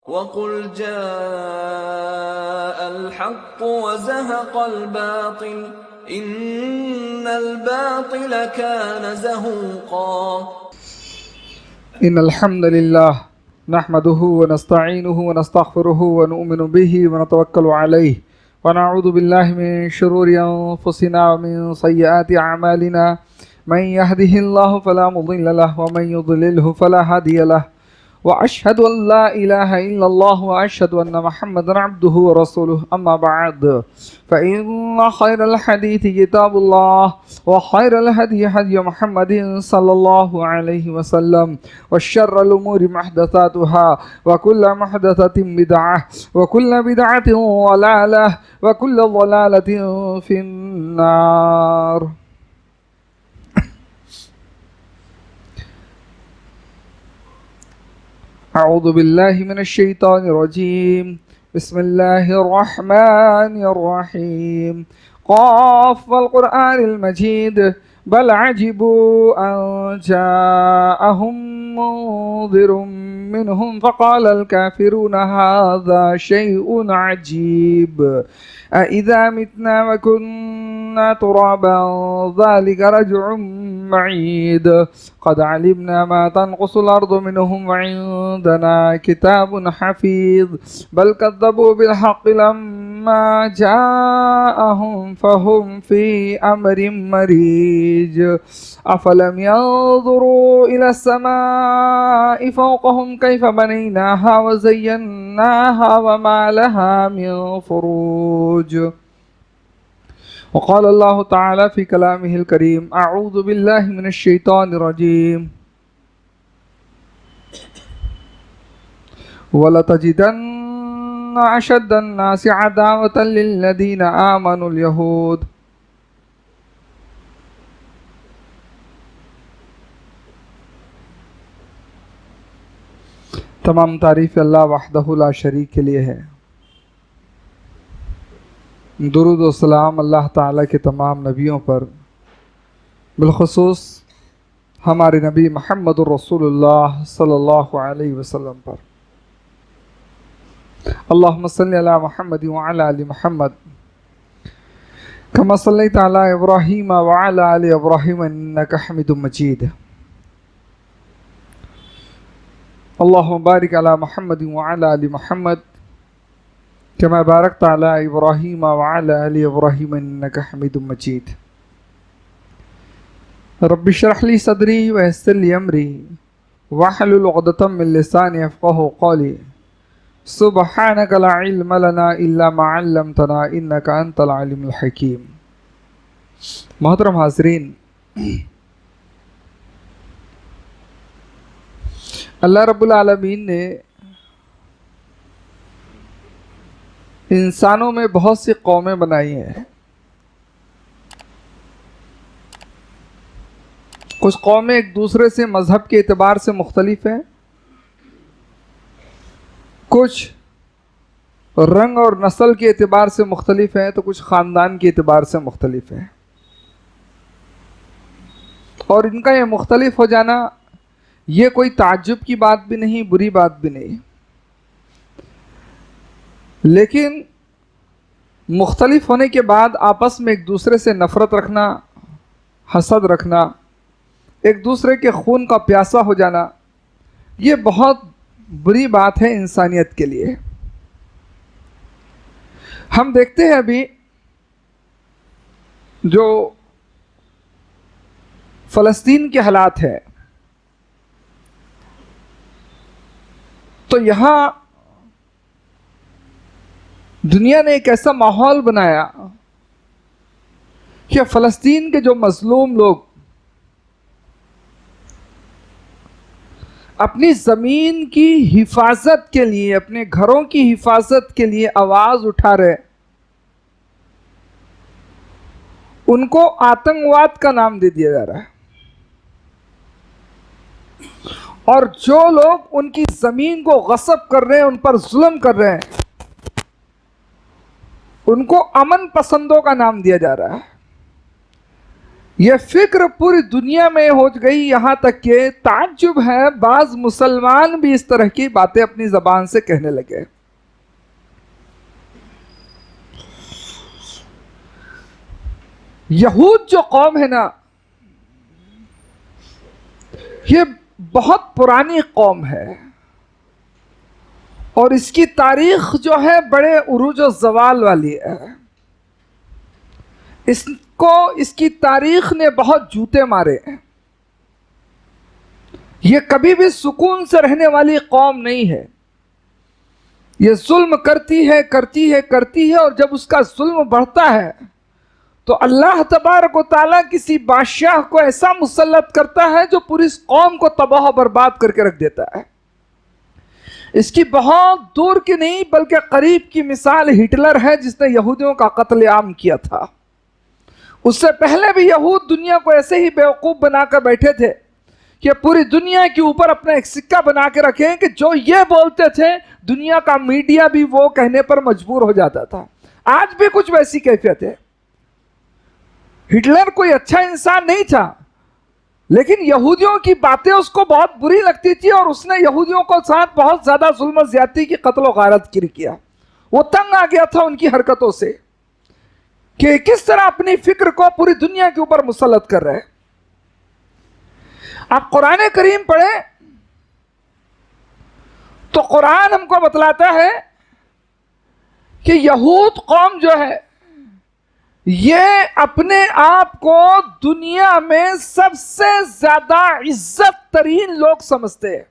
وَقُلْ جَاءَ الْحَقُّ وَزَهَقَ الْبَاطِلُ إِنَّ الْبَاطِلَ كَانَ زَهُوقًا۔ إن الحمد لله نحمده ونستعينه ونستغفره ونؤمن به ونتوكل عليه ونعوذ بالله من شرور أنفسنا ومن سيئات أعمالنا من يهده الله فلا مضل له ومن يضلله فلا هادي له وأشهد أن لا إله إلا الله وأشهد أن محمدا عبده ورسوله أما بعد فإن خير الحديث كتاب الله وخير الهدي هدي محمد صلى الله عليه وسلم وشر الأمور محدثاتها وكل محدثة بدعة وكل بدعة ضلالة وكل ضلالة في النار۔ اعوذ باللہ من الشیطان الرجیم بسم اللہ الرحمن الرحیم قاف والقرآن المجید بل عجبوا ان جاءهم منذر منهم فقال الكافرون هذا شيء عجيب أإذا متنا وكنا ترابا ذلك رجع بعيد قد علمنا ما تنقص الأرض منهم وعندنا كتاب حفيظ بل كذبوا بالحق لما جاءهم فهم في أمر مريج أفلم ينظروا إلى السماء فوقهم كيف بنيناها وزيناها وما لها من فروج۔ وقال الله تعالى في كلامه الكريم أعوذ بالله من الشيطان الرجيم ولتجدن أشد الناس عداوة للذين آمنوا اليهود۔ تمام تعریف اللہ وحدہ لا شریک کے لیے ہے۔ درود و سلام اللہ تعالیٰ کے تمام نبیوں پر، بالخصوص ہمارے نبی محمد الرسول اللہ صلی اللہ علیہ وسلم پر۔ اللہم صلی علی محمد وعلی آل محمد کما صلیت علی ابراہیم وعلی آل ابراہیم انک حمید مجید۔ اللہم بارک علی محمد وعلی آل محمد كما باركت على إبراهيم وعلى آل إبراهيم إنك حميد مجيد۔ رب اشرح لي صدري ويسر لي أمري واحلل عقدة من لساني يفقهوا قولي سبحانك لا علم لنا إلا ما علمتنا إنك أنت العليم الحكيم۔ محترم حاضرین، اللہ رب العالمین نے انسانوں میں بہت سی قومیں بنائی ہیں۔ کچھ قومیں ایک دوسرے سے مذہب کے اعتبار سے مختلف ہیں، کچھ رنگ اور نسل کے اعتبار سے مختلف ہیں، تو کچھ خاندان کے اعتبار سے مختلف ہیں۔ اور ان کا یہ مختلف ہو جانا یہ کوئی تعجب کی بات بھی نہیں، بری بات بھی نہیں، لیکن مختلف ہونے کے بعد آپس میں ایک دوسرے سے نفرت رکھنا، حسد رکھنا، ایک دوسرے کے خون کا پیاسا ہو جانا، یہ بہت بری بات ہے انسانیت کے لیے۔ ہم دیکھتے ہیں ابھی جو فلسطین کے حالات ہیں، تو یہاں دنیا نے ایک ایسا ماحول بنایا کہ فلسطین کے جو مظلوم لوگ اپنی زمین کی حفاظت کے لیے، اپنے گھروں کی حفاظت کے لیے آواز اٹھا رہے، ان کو آتنکواد کا نام دے دیا جا رہا ہے، اور جو لوگ ان کی زمین کو غصب کر رہے ہیں، ان پر ظلم کر رہے ہیں، ان کو امن پسندوں کا نام دیا جا رہا ہے۔ یہ فکر پوری دنیا میں ہو گئی، یہاں تک کہ تعجب ہے بعض مسلمان بھی اس طرح کی باتیں اپنی زبان سے کہنے لگے۔ یہود جو قوم ہے نا، یہ بہت پرانی قوم ہے، اور اس کی تاریخ جو ہے بڑے عروج و زوال والی ہے۔ اس کی تاریخ نے بہت جوتے مارے ہیں۔ یہ کبھی بھی سکون سے رہنے والی قوم نہیں ہے۔ یہ ظلم کرتی ہے، اور جب اس کا ظلم بڑھتا ہے تو اللہ تبارک و تعالیٰ کسی بادشاہ کو ایسا مسلط کرتا ہے جو پوری اس قوم کو تباہ و برباد کر کے رکھ دیتا ہے۔ اس کی بہت دور کی نہیں بلکہ قریب کی مثال ہٹلر ہے، جس نے یہودیوں کا قتل عام کیا تھا۔ اس سے پہلے بھی یہود دنیا کو ایسے ہی بیوقوف بنا کر بیٹھے تھے کہ پوری دنیا کے اوپر اپنا ایک سکہ بنا کے رکھیں کہ جو یہ بولتے تھے دنیا کا میڈیا بھی وہ کہنے پر مجبور ہو جاتا تھا۔ آج بھی کچھ ویسی کیفیت ہے۔ ہٹلر کوئی اچھا انسان نہیں تھا، لیکن یہودیوں کی باتیں اس کو بہت بری لگتی تھی، اور اس نے یہودیوں کو ساتھ بہت زیادہ ظلم و زیادتی کی، قتل و غارت کیا۔ وہ تنگ آ گیا تھا ان کی حرکتوں سے کہ کس طرح اپنی فکر کو پوری دنیا کے اوپر مسلط کر رہے۔ آپ قرآن کریم پڑھیں تو قرآن ہم کو بتلاتا ہے کہ یہود قوم جو ہے یہ اپنے آپ کو دنیا میں سب سے زیادہ عزت ترین لوگ سمجھتے ہیں۔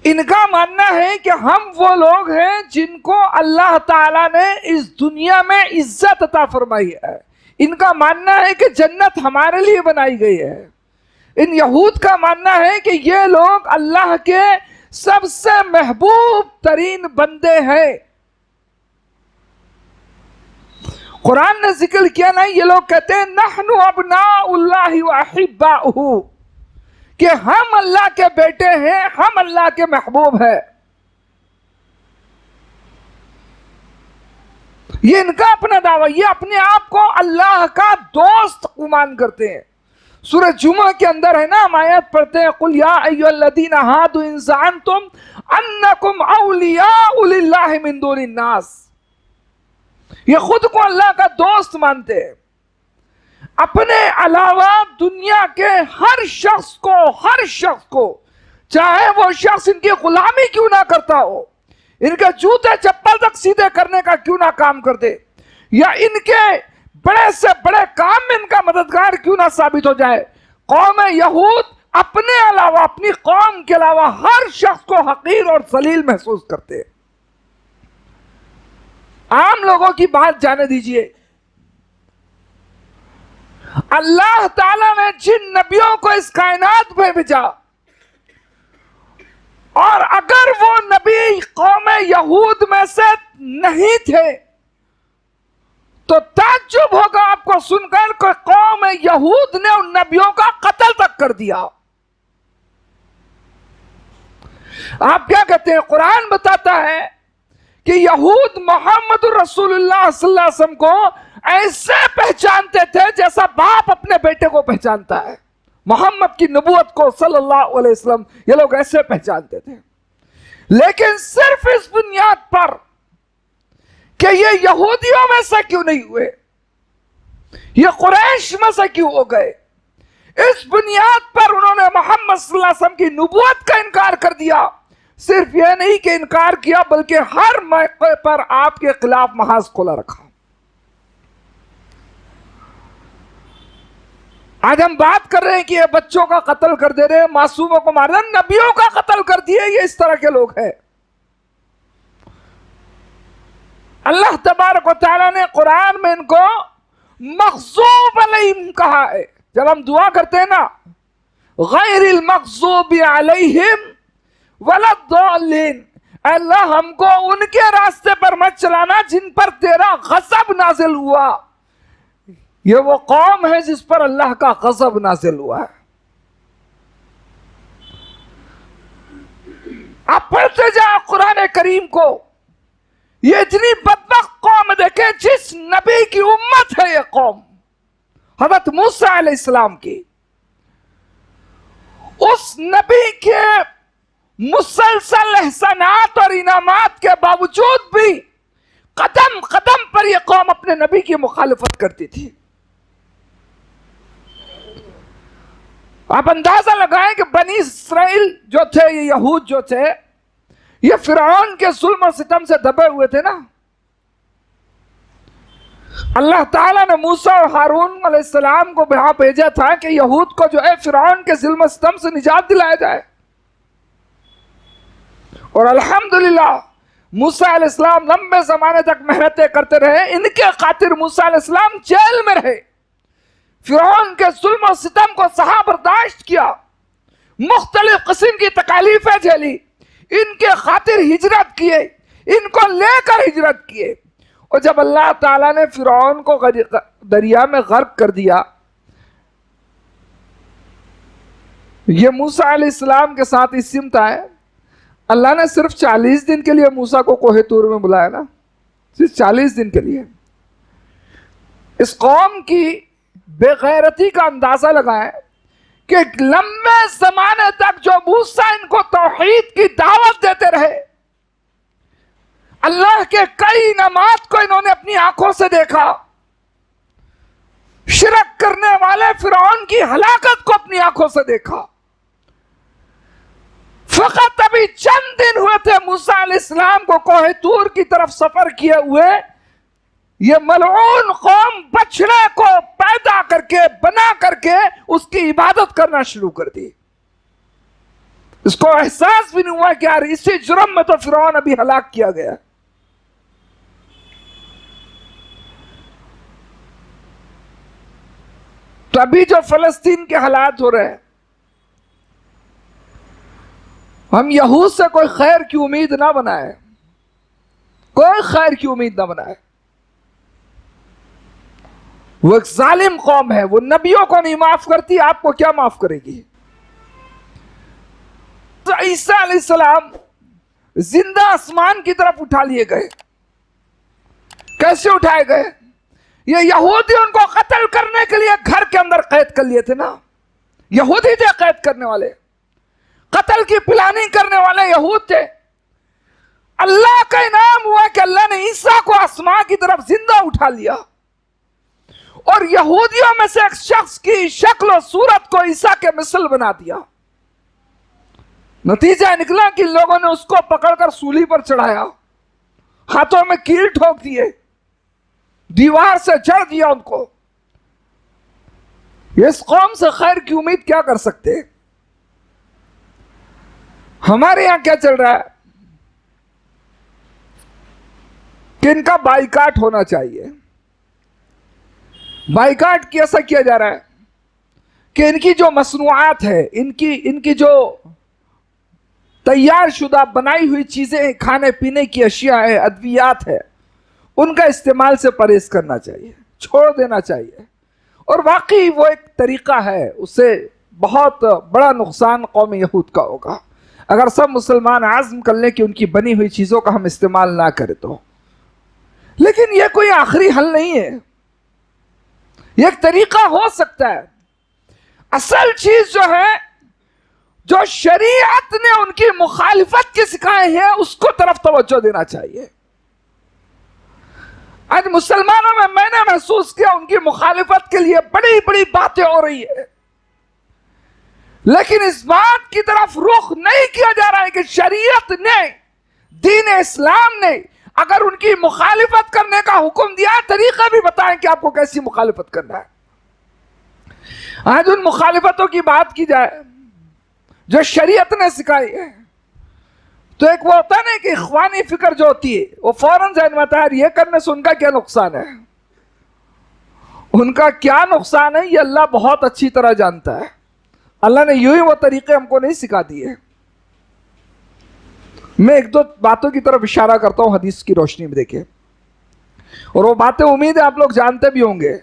ان کا ماننا ہے کہ ہم وہ لوگ ہیں جن کو اللہ تعالیٰ نے اس دنیا میں عزت عطا فرمائی ہے۔ ان کا ماننا ہے کہ جنت ہمارے لیے بنائی گئی ہے۔ ان یہود کا ماننا ہے کہ یہ لوگ اللہ کے سب سے محبوب ترین بندے ہیں۔ قرآن نے ذکر کیا نا، یہ لوگ کہتے ہیں نحن ابناء اللہ واحباؤہ، کہ ہم اللہ کے بیٹے ہیں، ہم اللہ کے محبوب ہیں۔ یہ ان کا اپنا دعویٰ، یہ اپنے آپ کو اللہ کا دوست گمان کرتے ہیں۔ سورہ جمعہ کے اندر ہے نا، ہم آیت پڑھتے ہیں قُلْ يَا أَيُّهَا الَّذِينَ هَادُوا إِن زَعَمْتُمْ أَنَّكُمْ أَوْلِيَاءُ لِلَّهِ مِن دُونِ النَّاسِ۔ یہ خود کو اللہ کا دوست مانتے ہیں، اپنے علاوہ دنیا کے ہر شخص کو چاہے وہ شخص ان کی غلامی کیوں نہ کرتا ہو، ان کے جوتے چپل تک سیدھے کرنے کا کیوں نہ کام کر دے، یا ان کے بڑے سے بڑے کام میں ان کا مددگار کیوں نہ ثابت ہو جائے، قوم یہود اپنے علاوہ، اپنی قوم کے علاوہ ہر شخص کو حقیر اور ذلیل محسوس کرتے ہیں۔ عام لوگوں کی بات جانے دیجئے، اللہ تعالیٰ نے جن نبیوں کو اس کائنات میں بھیجا، اور اگر وہ نبی قوم یہود میں سے نہیں تھے تو تعجب ہوگا آپ کو سن کر کہ قوم یہود نے ان نبیوں کا قتل تک کر دیا۔ آپ کیا کہتے ہیں؟ قرآن بتاتا ہے کہ یہود محمد رسول اللہ صلی اللہ علیہ وسلم کو ایسے پہچانتے تھے جیسا باپ اپنے بیٹے کو پہچانتا ہے۔ محمد کی نبوت کو صلی اللہ علیہ وسلم یہ لوگ ایسے پہچانتے تھے، لیکن صرف اس بنیاد پر کہ یہ یہودیوں میں سے کیوں نہیں ہوئے، یہ قریش میں سے کیوں ہو گئے، اس بنیاد پر انہوں نے محمد صلی اللہ علیہ وسلم کی نبوت کا انکار کر دیا۔ صرف یہ نہیں کہ انکار کیا بلکہ ہر موقع پر آپ کے خلاف محاذ کھولا رکھا۔ آج ہم بات کر رہے ہیں کہ یہ بچوں کا قتل کر دے رہے ہیں، معصوموں کو مار رہے ہیں، نبیوں کا قتل کر دیے، یہ اس طرح کے لوگ ہیں۔ اللہ تبارک و تعالیٰ نے قرآن میں ان کو مغضوب علیہم کہا ہے۔ جب ہم دعا کرتے ہیں نا، غیر المغضوب علیہم ولا الضالین، اے اللہ ہم کو ان کے راستے پر مت چلانا جن پر تیرا غضب نازل ہوا۔ یہ وہ قوم ہے جس پر اللہ کا غضب نازل ہوا ہے۔ آپ پڑھتے جائیں قرآن کریم کو، یہ اتنی بدبخت قوم دیکھیں جس نبی کی امت ہے یہ قوم، حضرت موسیٰ علیہ السلام کی، اس نبی کے مسلسل احسانات اور انعامات کے باوجود بھی قدم قدم پر یہ قوم اپنے نبی کی مخالفت کرتی تھی۔ آپ اندازہ لگائیں کہ بنی اسرائیل جو تھے، یہ یہود جو تھے، یہ فرعون کے ظلم و ستم سے دبے ہوئے تھے نا۔ اللہ تعالیٰ نے موسیٰ اور ہارون علیہ السلام کو یہاں بھیجا تھا کہ یہود کو جو ہے فرعون کے ظلم و ستم سے نجات دلایا جائے، اور الحمدللہ موسیٰ علیہ السلام لمبے زمانے تک محنتیں کرتے رہے، ان کے خاطر موسیٰ علیہ السلام جیل میں رہے، فرعون کے ظلم و ستم کو سہا برداشت کیا، مختلف قسم کی تکالیفیں جھیلی، ان کے خاطر ہجرت کیے، ان کو لے کر ہجرت کیے، اور جب اللہ تعالیٰ نے فرعون کو دریا میں غرق کر دیا، یہ موسیٰ علیہ السلام کے ساتھ اس سمت آئے۔ اللہ نے صرف 40 دن کے لیے موسیٰ کو کوہ طور میں بلایا نا، صرف 40 دن کے لیے۔ اس قوم کی بے غیرتی کا اندازہ لگائیں کہ لمبے زمانے تک جو موسیٰ ان کو توحید کی دعوت دیتے رہے، اللہ کے کئی انعامات کو انہوں نے اپنی آنکھوں سے دیکھا، شرک کرنے والے فرعون کی ہلاکت کو اپنی آنکھوں سے دیکھا۔ فقط ابھی چند دن ہوئے تھے موسیٰ علیہ السلام کو کوہ طور کی طرف سفر کیے ہوئے، یہ ملعون قوم بچڑے کو پیدا کر کے بنا کر کے اس کی عبادت کرنا شروع کر دی۔ اس کو احساس بھی نہیں ہوا کہ یار اسی جرم میں تو فرعون ابھی ہلاک کیا گیا۔ تو ابھی جو فلسطین کے حالات ہو رہے ہیں، ہم یہود سے کوئی خیر کی امید نہ بنائے، کوئی خیر کی امید نہ بنائے۔ وہ ایک ظالم قوم ہے، وہ نبیوں کو نہیں معاف کرتی، آپ کو کیا معاف کرے گی؟ تو عیسیٰ علیہ السلام زندہ آسمان کی طرف اٹھا لیے گئے۔ کیسے اٹھائے گئے؟ یہ یہودی ان کو قتل کرنے کے لیے گھر کے اندر قید کر لیے تھے نا، یہودی تھے قید کرنے والے، قتل کی پلاننگ کرنے والے یہود تھے۔ اللہ کا انعام ہوا کہ اللہ نے عیسیٰ کو آسمان کی طرف زندہ اٹھا لیا، اور یہودیوں میں سے ایک شخص کی شکل و صورت کو عیسیٰ کے مثل بنا دیا۔ نتیجہ نکلا کہ لوگوں نے اس کو پکڑ کر سولی پر چڑھایا، ہاتھوں میں کیل ٹھوک دیے، دیوار سے جڑ دیا ان کو۔ اس قوم سے خیر کی امید کیا کر سکتے؟ ہمارے یہاں کیا چل رہا ہے کہ ان کا بائیکاٹ ہونا چاہیے۔ بائیکاٹ کیسا کیا جا رہا ہے کہ ان کی جو مصنوعات ہے، ان کی جو تیار شدہ بنائی ہوئی چیزیں، کھانے پینے کی اشیاء ہے، ادویات ہے، ان کا استعمال سے پرہیز کرنا چاہیے، چھوڑ دینا چاہیے۔ اور واقعی وہ ایک طریقہ ہے، اس سے بہت بڑا نقصان قوم یہود کا ہوگا اگر سب مسلمان عزم کر لیں کہ ان کی بنی ہوئی چیزوں کا ہم استعمال نہ کریں تو۔ لیکن یہ کوئی آخری حل نہیں ہے، یہ ایک طریقہ ہو سکتا ہے۔ اصل چیز جو ہے، جو شریعت نے ان کی مخالفت کی سکھائی ہے، اس کو طرف توجہ دینا چاہیے۔ آج مسلمانوں میں نے محسوس کیا ان کی مخالفت کے لیے بڑی بڑی باتیں ہو رہی ہے، لیکن اس بات کی طرف رخ نہیں کیا جا رہا ہے کہ شریعت نے، دین اسلام نے اگر ان کی مخالفت کرنے کا حکم دیا، طریقہ بھی بتائیں کہ آپ کو کیسی مخالفت کرنا ہے۔ آج ان مخالفتوں کی بات کی جائے جو شریعت نے سکھائی ہے، تو ایک وہ ہوتا ہے نا کہ اخوانی فکر جو ہوتی ہے، وہ فوراً ذہن میں آتا ہے یہ کرنے سے ان کا کیا نقصان ہے، ان کا کیا نقصان ہے یہ اللہ بہت اچھی طرح جانتا ہے۔ اللہ نے یوں ہی وہ طریقے ہم کو نہیں سکھا دیے۔ میں ایک دو باتوں کی طرف اشارہ کرتا ہوں حدیث کی روشنی میں، دیکھیں، اور وہ باتیں امید ہے آپ لوگ جانتے بھی ہوں گے،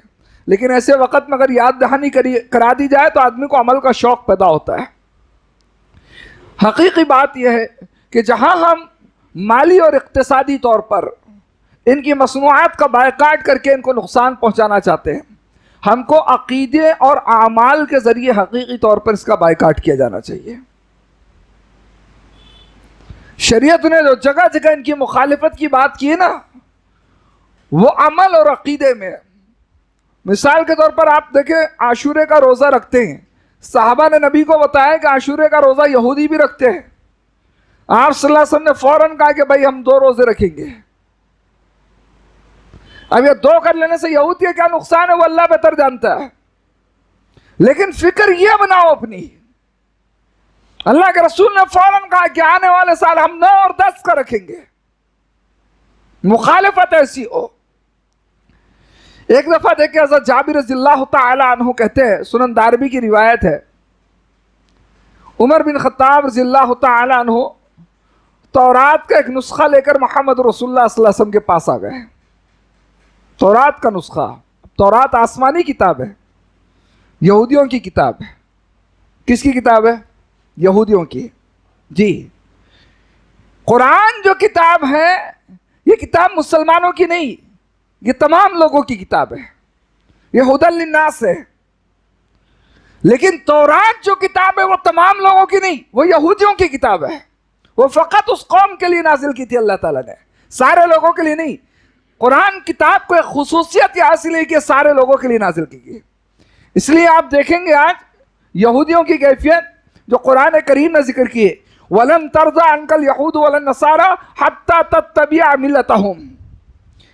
لیکن ایسے وقت میں اگر یاد دہانی کرا دی جائے تو آدمی کو عمل کا شوق پیدا ہوتا ہے۔ حقیقی بات یہ ہے کہ جہاں ہم مالی اور اقتصادی طور پر ان کی مصنوعات کا بائیکاٹ کر کے ان کو نقصان پہنچانا چاہتے ہیں. ہم کو عقیدے اور اعمال کے ذریعے حقیقی طور پر اس کا بائیکاٹ کیا جانا چاہیے. شریعت نے جو جگہ جگہ ان کی مخالفت کی بات کی نا، وہ عمل اور عقیدے میں. مثال کے طور پر آپ دیکھیں، عاشورے کا روزہ رکھتے ہیں. صحابہ نے نبی کو بتایا کہ عاشورے کا روزہ یہودی بھی رکھتے ہیں. آپ صلی اللہ علیہ وسلم نے فوراً کہا کہ بھائی ہم 2 روزے رکھیں گے. اب یہ 2 کر لینے سے یہود کا کیا نقصان ہے وہ اللہ بہتر جانتا ہے، لیکن فکر یہ بناؤ اپنی. اللہ کے رسول نے فوراً کہا کہ آنے والے سال ہم 9 اور 10 کا رکھیں گے. مخالفت ایسی ہو. ایک دفعہ دیکھیں حضرت جابر رضی اللہ تعالی عنہ کہتے ہیں، سنن دارمی کی روایت ہے، عمر بن خطاب رضی اللہ تعالی عنہ تورات کا ایک نسخہ لے کر محمد رسول اللہ صلی اللہ علیہ وسلم کے پاس آ گئے. تورات کا نسخہ. تورات آسمانی کتاب ہے، یہودیوں کی کتاب ہے. کس کی کتاب ہے؟ یہودیوں کی. جی. قرآن جو کتاب ہے یہ کتاب مسلمانوں کی نہیں، یہ تمام لوگوں کی کتاب ہے، یہ ہدی للناس ہے. لیکن تورات جو کتاب ہے وہ تمام لوگوں کی نہیں، وہ یہودیوں کی کتاب ہے. وہ فقط اس قوم کے لیے نازل کی تھی اللہ تعالیٰ نے، سارے لوگوں کے لیے نہیں. قرآن کتاب کو ایک خصوصیت یہ حاصل ہے کہ سارے لوگوں کے لیے نازل کی گئی. اس لیے آپ دیکھیں گے آج یہودیوں کی کیفیت جو قرآن کریم نے ذکر کی ہے، وَلَن تَرْضَىٰ عَنْكَ الْيَهُودُ وَلَا النَّصَارَىٰ حَتَّىٰ تَتَّبِعَ مِلَّتَهُمْ.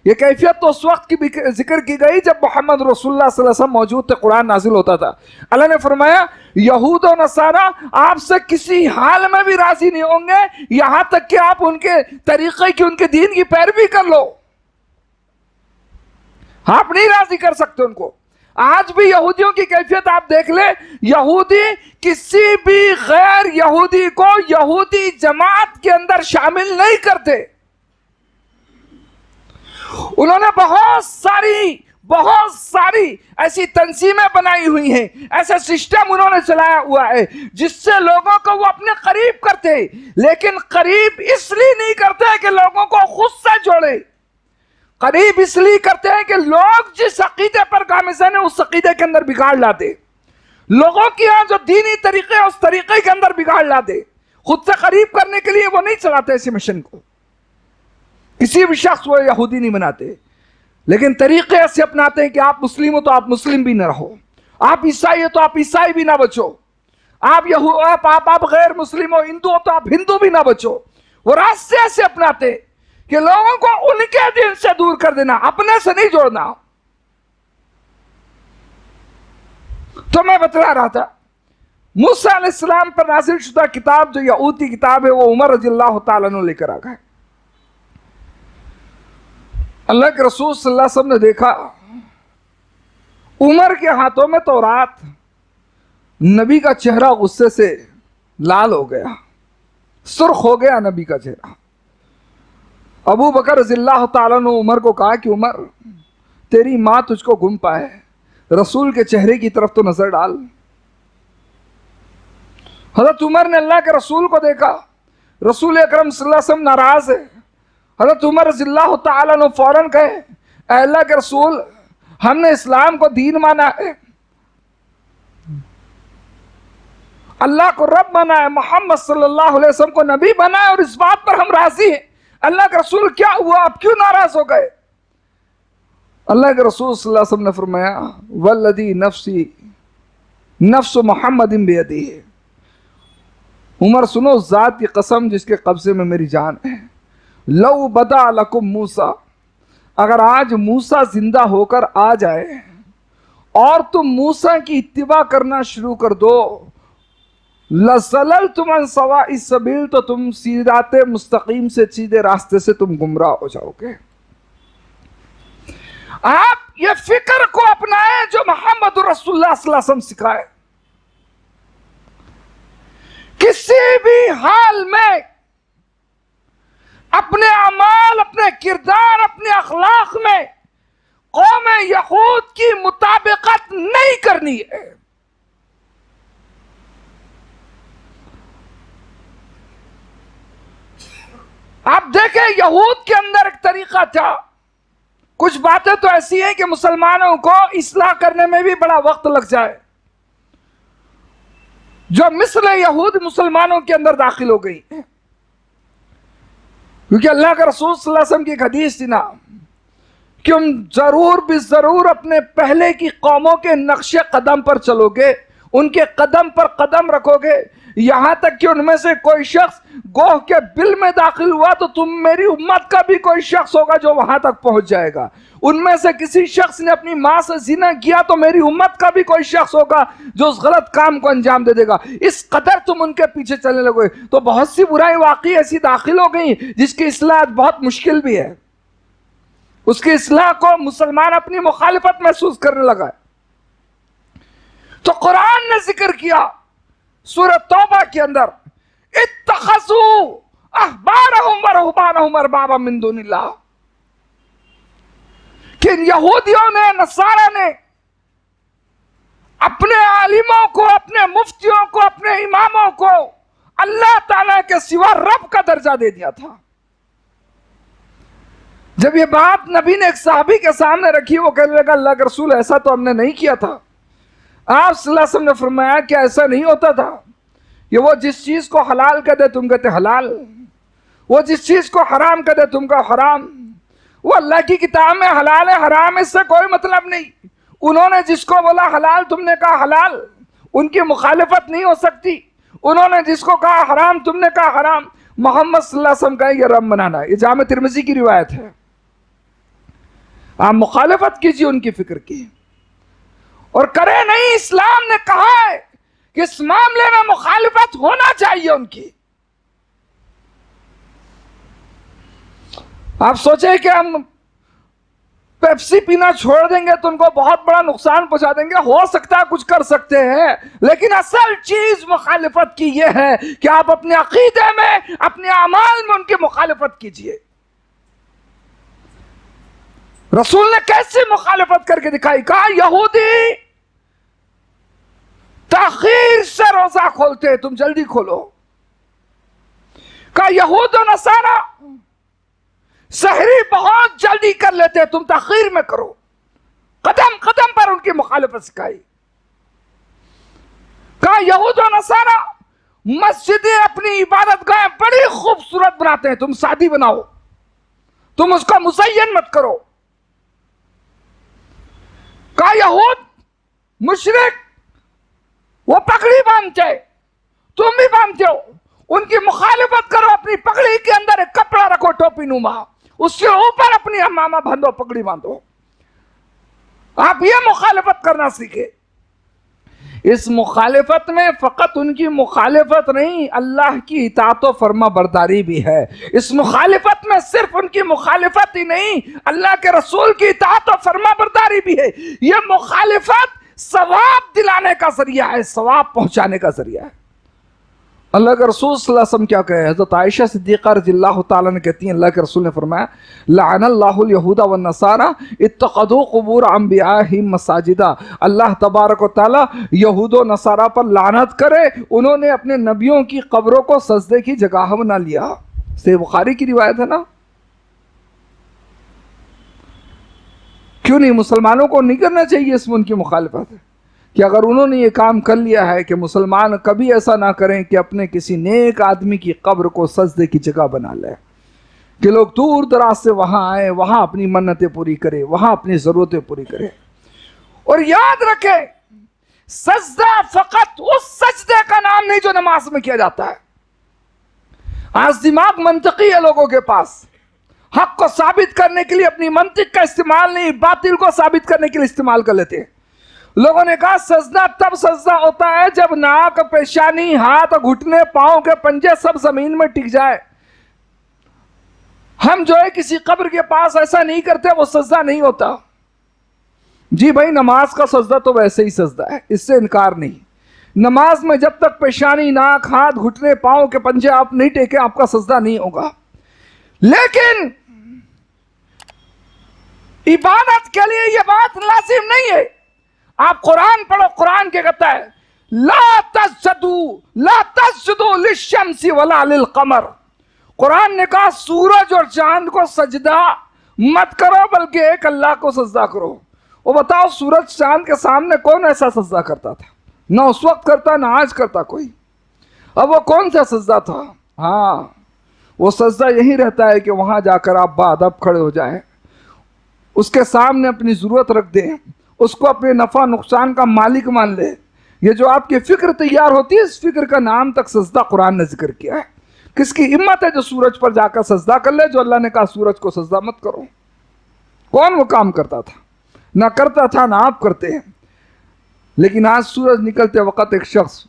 یہ کیفیت تو اس وقت کی بھی ذکر کی گئی جب محمد رسول اللہ صلی اللہ علیہ وسلم موجود تھے، قرآن نازل ہوتا تھا. اللہ نے فرمایا یہود و نصارہ آپ سے کسی حال میں بھی راضی نہیں ہوں گے یہاں تک کہ آپ ان کے طریقے کی، ان کے دین کی پیروی کر لو. آپ نہیں راضی کر سکتے ان کو. آج بھی یہودیوں کی کیفیت آپ دیکھ لیں، یہودی کسی بھی غیر یہودی کو یہودی جماعت کے اندر شامل نہیں کرتے. انہوں نے بہت ساری ایسی تنظیمیں بنائی ہوئی ہیں، ایسے سسٹم انہوں نے چلایا ہوا ہے جس سے لوگوں کو وہ اپنے قریب کرتے، لیکن قریب اس لیے نہیں کرتے کہ لوگوں کو خود سے جوڑے. قریب اس لیے کرتے ہیں کہ لوگ جس عقیدے پر گامزن ہیں اس عقیدے کے اندر بگاڑ لاتے، لوگوں کی یہاں جو دینی طریقے ہیں اس طریقے کے اندر بگاڑ لاتے. خود سے قریب کرنے کے لیے وہ نہیں چلاتے اسی مشن کو. کسی بھی شخص وہ یہودی نہیں بناتے، لیکن طریقے ایسے اپناتے ہیں کہ آپ مسلم ہو تو آپ مسلم بھی نہ رہو، آپ عیسائی ہو تو آپ عیسائی بھی نہ بچو، آپ غیر مسلم ہو، ہندو ہو تو آپ ہندو بھی نہ بچو. وہ راستے ایسے اپناتے کہ لوگوں کو ان کے دین سے دور کر دینا، اپنے سے نہیں جوڑنا. تو میں بتلا رہا تھا موسیٰ علیہ السلام پر نازل شدہ کتاب جو یہودی کتاب ہے وہ عمر رضی اللہ تعالیٰ عنہ لے کر آ گئے. اللہ کے رسول صلی اللہ علیہ وسلم نے دیکھا عمر کے ہاتھوں میں تورات، نبی کا چہرہ غصے سے لال ہو گیا، سرخ ہو گیا نبی کا چہرہ. ابو بکر رضی اللہ تعالیٰ نے عمر کو کہا کہ عمر تیری ماں تجھ کو گم پائے، رسول کے چہرے کی طرف تو نظر ڈال. حضرت عمر نے اللہ کے رسول کو دیکھا، رسول اکرم صلی اللہ علیہ وسلم ناراض ہے. حضرت عمر رضی اللہ تعالیٰ نے فوراً کہے اے اللہ کے رسول ہم نے اسلام کو دین مانا ہے، اللہ کو رب مانا ہے، محمد صلی اللہ علیہ وسلم کو نبی بنا ہے اور اس بات پر ہم راضی ہیں. اللہ کے رسول کیا ہوا، آپ کیوں ناراض ہو گئے؟ اللہ کے رسول صلی اللہ علیہ وسلم نے فرمایا والذی نفسی نفس محمد بیدہ، عمر سنو ذات کی قسم جس کے قبضے میں میری جان ہے، لو بدا لکم موسیٰ، اگر آج موسیٰ زندہ ہو کر آ جائے اور تم موسیٰ کی اتباع کرنا شروع کر دو، لَزَلَلْتُمْ عَنْ سَوَاءِ السَّبِيلِ، تو تم صراط مستقیم سے، سیدھے راستے سے تم گمراہ ہو جاؤ گے. آپ یہ فکر کو اپنائیں جو محمد رسول اللہ صلی اللہ علیہ وسلم سکھائے. کسی بھی حال میں اپنے اعمال، اپنے کردار، اپنے اخلاق میں قوم یہود کی مطابقت نہیں کرنی ہے. آپ دیکھیں یہود کے اندر ایک طریقہ تھا، کچھ باتیں تو ایسی ہیں کہ مسلمانوں کو اصلاح کرنے میں بھی بڑا وقت لگ جائے، جو مثل یہود مسلمانوں کے اندر داخل ہو گئی ہیں. کیونکہ اللہ کے رسول صلی اللہ علیہ وسلم کی ایک حدیث تھی نا کہ تم ضرور بھی ضرور اپنے پہلے کی قوموں کے نقش قدم پر چلو گے، ان کے قدم پر قدم رکھو گے، یہاں تک کہ ان میں سے کوئی شخص گوہ کے بل میں داخل ہوا تو تم میری امت کا بھی کوئی شخص ہوگا جو وہاں تک پہنچ جائے گا، ان میں سے کسی شخص نے اپنی ماں سے زنا کیا تو میری امت کا بھی کوئی شخص ہوگا جو اس غلط کام کو انجام دے دے گا. اس قدر تم ان کے پیچھے چلنے لگے تو بہت سی برائی واقعی ایسی داخل ہو گئی جس کی اصلاح بہت مشکل بھی ہے. اس کی اصلاح کو مسلمان اپنی مخالفت محسوس کرنے لگا ہے. تو قرآن نے ذکر کیا سورہ توبہ کے اندر اتخذوا احبارهم ورهبانهم اربابا من دون اللہ، کہ یہودیوں نے، نصارہ نے اپنے عالموں کو، اپنے مفتیوں کو، اپنے اماموں کو اللہ تعالیٰ کے سوا رب کا درجہ دے دیا تھا. جب یہ بات نبی نے ایک صحابی کے سامنے رکھی، وہ کہنے لگا اللہ کے رسول ایسا تو ہم نے نہیں کیا تھا. آپ صلی اللہ علیہ وسلم نے فرمایا کہ ایسا نہیں ہوتا تھا کہ وہ جس چیز کو حلال کہہ دے تم کہتے حلال، وہ جس چیز کو حرام کہہ دے تم کا حرام. وہ اللہ کی کتاب میں حلال ہے حرام اس سے کوئی مطلب نہیں. انہوں نے جس کو بولا حلال تم نے کہا حلال، ان کی مخالفت نہیں ہو سکتی. انہوں نے جس کو کہا حرام تم نے کہا حرام. محمد صلی اللہ علیہ وسلم کا یہ رب بنانا ہے. یہ جامع ترمذی کی روایت ہے. آپ مخالفت کیجیے ان کی فکر کی اور کرے نہیں. اسلام نے کہا ہے کہ اس معاملے میں مخالفت ہونا چاہیے ان کی. آپ سوچیں کہ ہم پیپسی پینا چھوڑ دیں گے تو ان کو بہت بڑا نقصان پہنچا دیں گے. ہو سکتا ہے کچھ کر سکتے ہیں، لیکن اصل چیز مخالفت کی یہ ہے کہ آپ اپنے عقیدے میں، اپنے اعمال میں ان کی مخالفت کیجیے. رسول نے کیسی مخالفت کر کے دکھائی؟ کہا یہودی تاخیر سے روزہ کھولتے تم جلدی کھولو. کہا یہود و نصارہ سحری بہت جلدی کر لیتے تم تاخیر میں کرو. قدم قدم پر ان کی مخالفت سکھائی. کہا یہود و نصارہ مسجدیں اپنی عبادت گاہیں بڑی خوبصورت بناتے ہیں تم سادی بناؤ، تم اس کو مزین مت کرو. کہا یہود مشرک وہ پگڑی باندھتے تم بھی باندھتے ہو، ان کی مخالفت کرو. اپنی پگڑی کے اندر ایک کپڑا رکھو ٹوپی نما، اس سے اوپر اپنی امامہ باندھو، پگڑی باندھو. آپ یہ مخالفت کرنا سیکھے. اس مخالفت میں فقط ان کی مخالفت نہیں، اللہ کی اطاعت و فرما برداری بھی ہے. اس مخالفت میں صرف ان کی مخالفت ہی نہیں، اللہ کے رسول کی اطاعت و فرما برداری بھی ہے. یہ مخالفت ثواب دلانے کا ذریعہ ہے، ثواب پہنچانے کا ذریعہ ہے. اللہ کے رسول صلی اللہ علیہ وسلم کیا کہے؟ حضرت عائشہ صدیقہ رضی اللہ تعالیٰ نے کہتی ہیں اللہ کے رسول نے فرمایا لعن اللہ الیہود والنصارى اتخذوا قبور انبیائہم مساجدا. اللہ تبارک و تعالیٰ یہود و نصارہ پر لعنت کرے، انہوں نے اپنے نبیوں کی قبروں کو سجدے کی جگہ بنا لیا. صحیح بخاری کی روایت ہے نا. کیوں نہیں؟ مسلمانوں کو نہیں کرنا چاہیے اس میں ان کی مخالفت ہے کہ اگر انہوں نے یہ کام کر لیا ہے کہ مسلمان کبھی ایسا نہ کریں کہ اپنے کسی نیک آدمی کی قبر کو سجدے کی جگہ بنا لیں، کہ لوگ دور دراز سے وہاں آئیں، وہاں اپنی منتیں پوری کریں، وہاں اپنی ضرورتیں پوری کریں. اور یاد رکھیں سجدہ فقط اس سجدے کا نام نہیں جو نماز میں کیا جاتا ہے. آج دماغ منطقی ہے لوگوں کے پاس، حق کو ثابت کرنے کے لیے اپنی منطق کا استعمال نہیں، باطل کو ثابت کرنے کے لیے استعمال کر لیتے ہیں. لوگوں نے کہا سجدہ تب سجدہ ہوتا ہے جب ناک، پیشانی، ہاتھ، گھٹنے، پاؤں کے پنجے سب زمین میں ٹک جائے. ہم جو ہے کسی قبر کے پاس ایسا نہیں کرتے، وہ سجدہ نہیں ہوتا. جی بھائی نماز کا سجدہ تو ویسے ہی سجدہ ہے، اس سے انکار نہیں. نماز میں جب تک پیشانی، ناک، ہاتھ، گھٹنے، پاؤں کے پنجے آپ نہیں ٹیکیں آپ کا سجدہ نہیں ہوگا. لیکن عبادت کے لیے یہ بات لازم نہیں ہے. آپ قرآن پڑھو، قرآن کیا کہتا ہے لا تسجدوا للشمس ولا للقمر. قرآن نے کہا سورج اور چاند کو سجدہ مت کرو بلکہ ایک اللہ کو سجدہ کرو۔ وہ بتاؤ سورج چاند کے سامنے کون ایسا سجدہ کرتا تھا؟ نہ اس وقت کرتا نہ آج کرتا کوئی۔ اب وہ کون سا سجدہ تھا؟ ہاں وہ سجدہ یہی رہتا ہے کہ وہاں جا کر آپ باادب کھڑے ہو جائیں، اس کے سامنے اپنی ضرورت رکھ دیں، اس کو اپنے نفع نقصان کا مالک مان لے۔ یہ جو آپ کی فکر تیار ہوتی ہے، اس فکر کا نام تک سجدہ قرآن نے ذکر کیا ہے۔ کس کی ہمت ہے جو سورج پر جا کر سجدہ کر لے، جو اللہ نے کہا سورج کو سجدہ مت کرو؟ کون وہ کام کرتا تھا؟ نہ کرتا تھا نہ آپ کرتے ہیں۔ لیکن آج سورج نکلتے وقت ایک شخص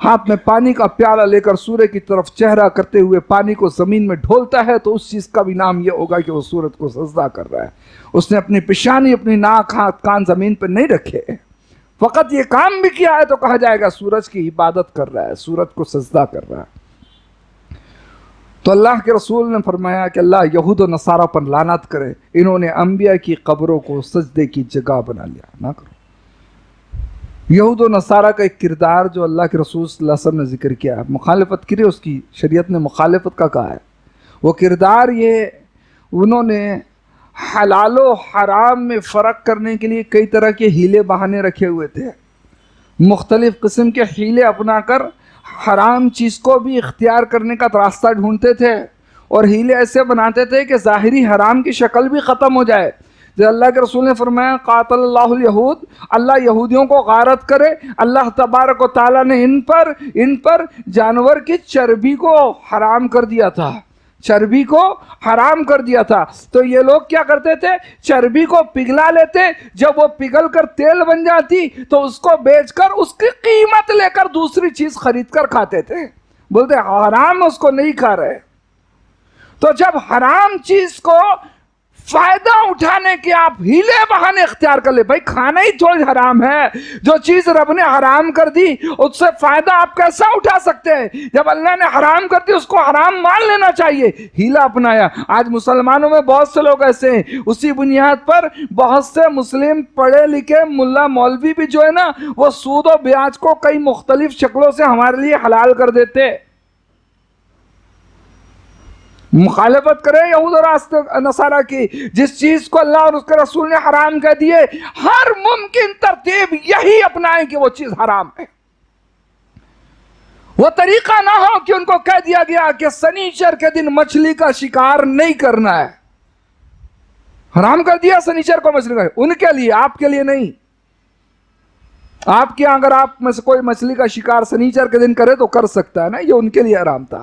ہاتھ میں پانی کا پیالہ لے کر سورج کی طرف چہرہ کرتے ہوئے پانی کو زمین میں ڈھولتا ہے، تو اس چیز کا بھی نام یہ ہوگا کہ وہ سورج کو سجدہ کر رہا ہے۔ اس نے اپنی پیشانی، اپنی ناک، ہاتھ، کان زمین پہ نہیں رکھے، فقط یہ کام بھی کیا ہے تو کہا جائے گا سورج کی عبادت کر رہا ہے، سورج کو سجدہ کر رہا ہے۔ تو اللہ کے رسول نے فرمایا کہ اللہ یہود و نصارہ پر لعنت کرے، انہوں نے انبیاء کی قبروں کو سجدے کی جگہ بنا لیا۔ نہ کرو۔ یہود و نصارہ کا ایک کردار جو اللہ کے رسول صلی اللہ علیہ وسلم نے ذکر کیا ہے، مخالفت کی، اس کی شریعت نے مخالفت کا کہا ہے۔ وہ کردار یہ، انہوں نے حلال و حرام میں فرق کرنے کے لیے کئی طرح کے ہیلے بہانے رکھے ہوئے تھے، مختلف قسم کے ہیلے اپنا کر حرام چیز کو بھی اختیار کرنے کا راستہ ڈھونڈتے تھے، اور ہیلے ایسے بناتے تھے کہ ظاہری حرام کی شکل بھی ختم ہو جائے۔ جو اللہ کے رسول نے فرمایا قاتل اللہ الیہود، اللہ یہودیوں کو غارت کرے، اللہ تبارک و تعالیٰ نے ان پر جانور کی چربی کو حرام کر دیا تھا، چربی کو حرام کر دیا تھا۔ تو یہ لوگ کیا کرتے تھے؟ چربی کو پگھلا لیتے، جب وہ پگھل کر تیل بن جاتی تو اس کو بیچ کر اس کی قیمت لے کر دوسری چیز خرید کر کھاتے تھے، بولتے حرام اس کو نہیں کھا رہے۔ تو جب حرام چیز کو فائدہ اٹھانے کے آپ ہیلے بہانے اختیار کر لے، بھائی کھانا ہی تھوڑی حرام ہے، جو چیز رب نے حرام کر دی اس سے فائدہ آپ کیسا اٹھا سکتے ہیں؟ جب اللہ نے حرام کر دی اس کو حرام مان لینا چاہیے، ہیلا اپنایا۔ آج مسلمانوں میں بہت سے لوگ ایسے ہیں، اسی بنیاد پر بہت سے مسلم پڑھے لکھے ملا مولوی بھی جو ہے نا، وہ سود و بیاج کو کئی مختلف شکلوں سے ہمارے لیے حلال کر دیتے۔ مخالفت کرے یہود اور نصارہ کی، جس چیز کو اللہ اور اس کے رسول نے حرام کہہ دیے، ہر ممکن ترتیب یہی اپنائیں کہ وہ چیز حرام ہے۔ وہ طریقہ نہ ہو کہ ان کو کہہ دیا گیا کہ سنیچر کے دن مچھلی کا شکار نہیں کرنا ہے، حرام کر دیا سنیچر کو مچھلی کا، ان کے لیے، آپ کے لیے نہیں۔ آپ کے اگر آپ میں سے کوئی مچھلی کا شکار سنیچر کے دن کرے تو کر سکتا ہے نا، یہ ان کے لیے حرام تھا۔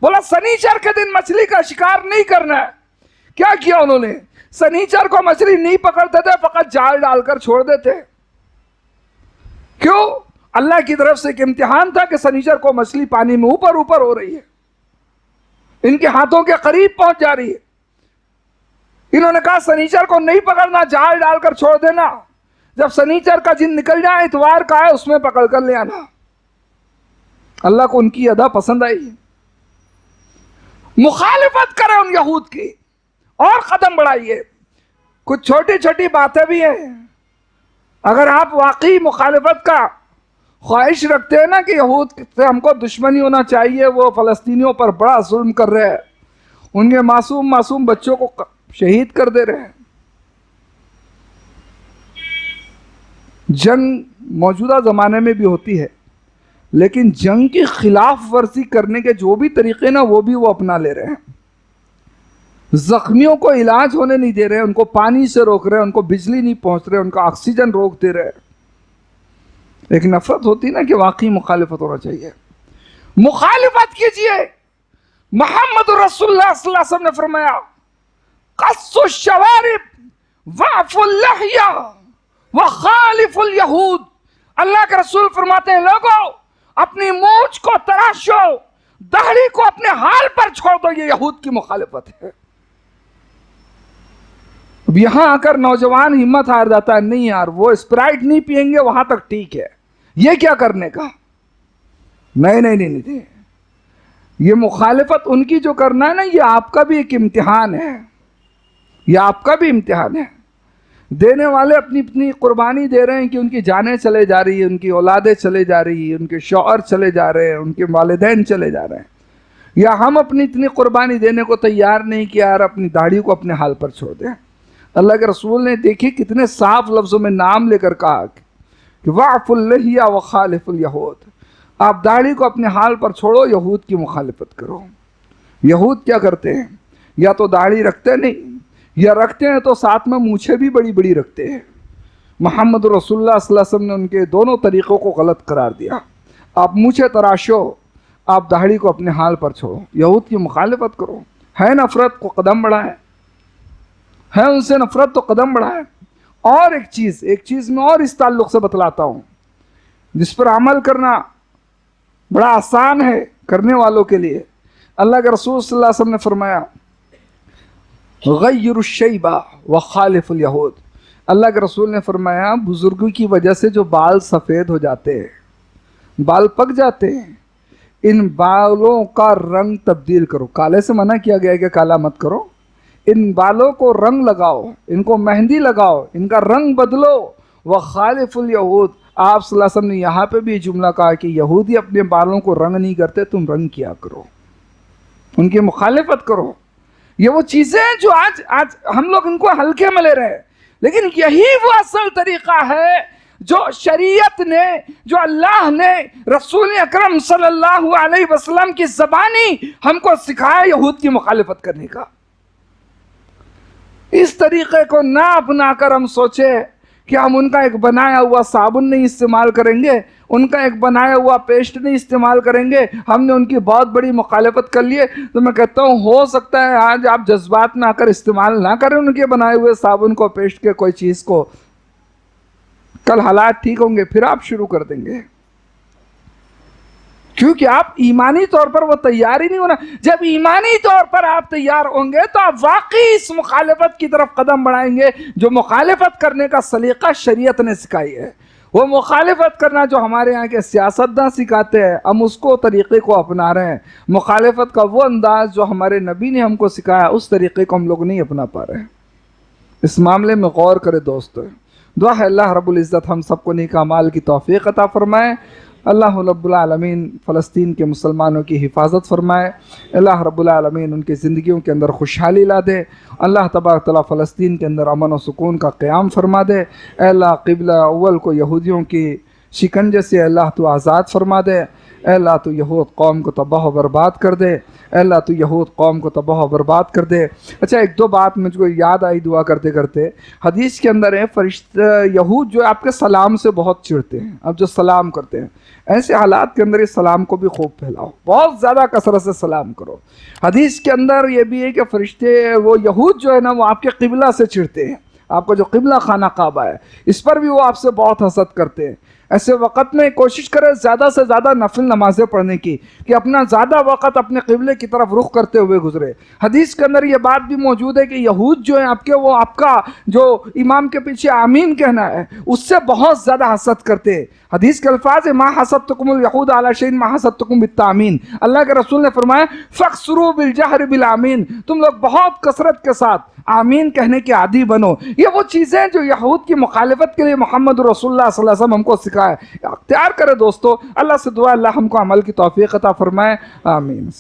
بولا سنیچر کے دن مچھلی کا شکار نہیں کرنا ہے۔ کیا کیا انہوں نے؟ سنیچر کو مچھلی نہیں پکڑتے تھے، فقط جال ڈال کر چھوڑ دیتے۔ کیوں؟ اللہ کی طرف سے ایک امتحان تھا کہ سنیچر کو مچھلی پانی میں اوپر اوپر ہو رہی ہے، ان کے ہاتھوں کے قریب پہنچ جا رہی ہے۔ انہوں نے کہا سنیچر کو نہیں پکڑنا، جال ڈال کر چھوڑ دینا، جب سنیچر کا دن نکل جائے، اتوار کا ہے، اس میں پکڑ کر لے آنا۔ اللہ کو ان کی ادا پسند آئی۔ مخالفت کرے ان یہود کی اور قدم بڑھائیے۔ کچھ چھوٹی چھوٹی باتیں بھی ہیں، اگر آپ واقعی مخالفت کا خواہش رکھتے ہیں نا کہ یہود سے ہم کو دشمنی ہونا چاہیے، وہ فلسطینیوں پر بڑا ظلم کر رہے ہیں، ان کے معصوم بچوں کو شہید کر دے رہے ہیں۔ جنگ موجودہ زمانے میں بھی ہوتی ہے، لیکن جنگ کی خلاف ورزی کرنے کے جو بھی طریقے نا وہ بھی وہ اپنا لے رہے ہیں۔ زخمیوں کو علاج ہونے نہیں دے رہے، ان کو پانی سے روک رہے، ان کو بجلی نہیں پہنچ رہے، ان کا آکسیجن روک دے رہے۔ ایک نفرت ہوتی نا کہ واقعی مخالفت ہونا چاہیے۔ مخالفت کیجئے۔ محمد رسول اللہ صلی اللہ علیہ وسلم نے فرمایا قص الشوارب وعف اللحیہ وخالف الیہود۔ اللہ کے رسول فرماتے ہیں لوگوں اپنی مونچھ کو تراشو، داڑھی کو اپنے حال پر چھوڑ دو، یہ یہود کی مخالفت ہے۔ اب یہاں آ کر نوجوان ہمت ہار جاتا ہے، نہیں یار وہ اسپرائٹ نہیں پئیں گے وہاں تک ٹھیک ہے، یہ کیا کرنے کا؟ نہیں، یہ مخالفت ان کی جو کرنا ہے نا، یہ آپ کا بھی ایک امتحان ہے، یہ آپ کا بھی امتحان ہے۔ دینے والے اپنی قربانی دے رہے ہیں کہ ان کی جانیں چلے جا رہی ہیں، ان کی اولادیں چلے جا رہی ہیں، ان کے شوہر چلے جا رہے ہیں، ان کے والدین چلے جا رہے ہیں، یا ہم اپنی اتنی قربانی دینے کو تیار نہیں کہ یار اپنی داڑھی کو اپنے حال پر چھوڑ دیں. اللہ کے رسول نے دیکھیے کتنے صاف لفظوں میں نام لے کر کہا کہ وَعْفُ اللِّحْيَ وَخَالِفُ الْيَهُودَ، آپ داڑھی کو اپنے حال پر چھوڑو، یہود کی مخالفت کرو. یہود کیا کرتے ہیں؟ یا تو داڑھی رکھتے نہیں، یا رکھتے ہیں تو ساتھ میں مونچھیں بھی بڑی بڑی رکھتے ہیں. محمد رسول اللہ صلی اللہ علیہ وسلم نے ان کے دونوں طریقوں کو غلط قرار دیا. آپ مونچھیں تراشو، آپ داڑھی کو اپنے حال پر چھوڑو، یہود کی مخالفت کرو. ہے نفرت کو قدم بڑھائیں، ہے ان سے نفرت تو قدم بڑھائیں. اور ایک چیز میں اور اس تعلق سے بتلاتا ہوں جس پر عمل کرنا بڑا آسان ہے کرنے والوں کے لیے. اللہ کے رسول صلی اللہ علیہ وسلم نے فرمایا غیر الشیبہ وخالف الیہود. اللہ کے رسول نے فرمایا بزرگوں کی وجہ سے جو بال سفید ہو جاتے ہیں، بال پک جاتے ہیں، ان بالوں کا رنگ تبدیل کرو. کالے سے منع کیا گیا ہے کہ کالا مت کرو. ان بالوں کو رنگ لگاؤ، ان کو مہندی لگاؤ، ان کا رنگ بدلو. وخالف الیہود، آپ صلی اللہ علیہ وسلم نے یہاں پہ بھی یہ جملہ کہا کہ یہودی اپنے بالوں کو رنگ نہیں کرتے، تم رنگ کیا کرو، ان کی مخالفت کرو. یہ وہ چیزیں ہیں جو آج ہم لوگ ان کو ہلکے میں لے رہے ہیں، لیکن یہی وہ اصل طریقہ ہے جو شریعت نے، جو اللہ نے رسول اکرم صلی اللہ علیہ وسلم کی زبانی ہم کو سکھایا یہود کی مخالفت کرنے کا. اس طریقے کو نہ اپنا کر ہم سوچے کہ ہم ان کا ایک بنایا ہوا صابن نہیں استعمال کریں گے، ان کا ایک بنایا ہوا پیسٹ نہیں استعمال کریں گے، ہم نے ان کی بہت بڑی مخالفت کر لی ہے. تو میں کہتا ہوں ہو سکتا ہے آج آپ جذبات میں آ کر استعمال نہ کریں ان کے بنائے ہوئے صابن کو، پیسٹ کے کوئی چیز کو. کل حالات ٹھیک ہوں گے پھر آپ شروع کر دیں گے، کیونکہ آپ ایمانی طور پر وہ تیار ہی نہیں ہونا. جب ایمانی طور پر آپ تیار ہوں گے تو آپ واقعی اس مخالفت کی طرف قدم بڑھائیں گے جو مخالفت کرنے کا سلیقہ شریعت نے سکھائی ہے. وہ مخالفت کرنا جو ہمارے یہاں کے سیاستداں سکھاتے ہیں، ہم اس کو طریقے کو اپنا رہے ہیں. مخالفت کا وہ انداز جو ہمارے نبی نے ہم کو سکھایا، اس طریقے کو ہم لوگ نہیں اپنا پا رہے ہیں. اس معاملے میں غور کرے دوستو. دعا ہے اللہ رب العزت ہم سب کو نیک اعمال کی توفیق عطا فرمائے. اللہ رب العالمین فلسطین کے مسلمانوں کی حفاظت فرمائے. اللہ رب العالمین ان کی زندگیوں کے اندر خوشحالی لا دے. اللہ تبارک تعالیٰ فلسطین کے اندر امن و سکون کا قیام فرما دے. اے اللہ قبلہ اول کو یہودیوں کی شکنجے سے اللہ تو آزاد فرما دے. اے اللہ تو یہود قوم کو تباہ و برباد کر دے. اے اللہ تو یہود قوم کو تباہ و برباد کر دے. اچھا ایک دو بات مجھ کو یاد آئی دعا کرتے کرتے. حدیث کے اندر ہے فرشتے یہود جو آپ کے سلام سے بہت چڑھتے ہیں، آپ جو سلام کرتے ہیں، ایسے حالات کے اندر اس سلام کو بھی خوب پھیلاؤ، بہت زیادہ کثرت سے سلام کرو. حدیث کے اندر یہ بھی ہے کہ فرشتے وہ یہود جو ہے نا وہ آپ کے قبلہ سے چڑھتے ہیں، آپ کا جو قبلہ خانہ کعبہ ہے اس پر بھی وہ آپ سے بہت حسد کرتے ہیں. ایسے وقت میں کوشش کرے زیادہ سے زیادہ نفل نمازیں پڑھنے کی کہ اپنا زیادہ وقت اپنے قبلے کی طرف رخ کرتے ہوئے گزرے. حدیث کے اندر یہ بات بھی موجود ہے کہ یہود جو ہیں آپ کے، وہ آپ کا جو امام کے پیچھے آمین کہنا ہے اس سے بہت زیادہ حسد کرتے ہیں. حدیث کے الفاظ ہے ما حسدتکم الیہود علی شیء ما حسدتکم بالتامین. اللہ کے رسول نے فرمایا فاکثروا بالجہر بالآمین، تم لوگ بہت کثرت کے ساتھ آمین کہنے کے عادی بنو. یہ وہ چیزیں جو یہود کی مخالفت کے لیے محمد رسول اللہ صلی اللہ علیہ وسلم ہم کو سکھائے، اختیار کرے دوستو. اللہ سے دعا اللہ ہم کو عمل کی توفیق عطا فرمائے. آمین.